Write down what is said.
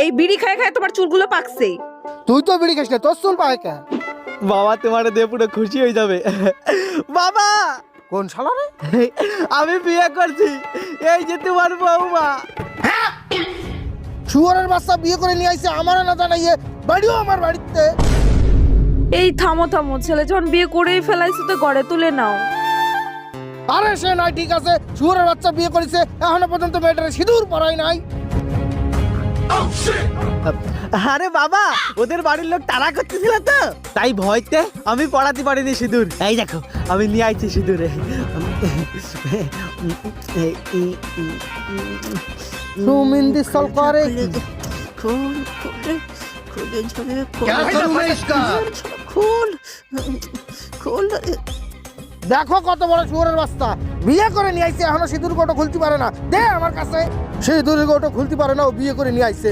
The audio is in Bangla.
এই বিড়ি খায় খায় তোমার চুলগুলো পাকছে। তুই তো বিড়ি খাস না, তোর চুল পায় কে? বাবা তোমার দিয়ে পুরো খুশি হয়ে যাবে। বাবা কোন শালা রে? আমি বিয়ে করছি, এই যে তোমার বৌমা। শুয়োরের বাচ্চা বিয়ে করে নিয়ে আইছে আমারও না জানাইয়ে, বাড়িও আমার বাড়িতে। এই থামো থামো, ছেলে যখন বিয়ে করেই ফেলাইছো তো ঘরে তুলে নাও। আরে সে নয়, ঠিক আছে, শুয়োরের বাচ্চা বিয়ে করেছে, এখনো পর্যন্ত মেয়েটারে সিঁদুর পরাই নাই। আরে বাবা ওদের বাড়ির লোক তাড়া করতেছিল তো, তাই ভয়তে আমি পড়াতে পারিনি সিঁদুর। এই দেখো আমি নিয়ে আইছি সিঁদুরে। সুমিন্দি সল করে কি? খুল খুলে খুলে ঝরে क्या करूं मैं इसका? খুল খুল। দেখো কত বড় শুয়োরের বাচ্চা, বিয়ে করে নিয়ে আইছে, এখনো সিঁদুর গোটো খুলতে পারে না। দে আমার কাছে, সিঁদুর গোটো খুলতে পারে না, ও বিয়ে করে নিয়ে আইছে।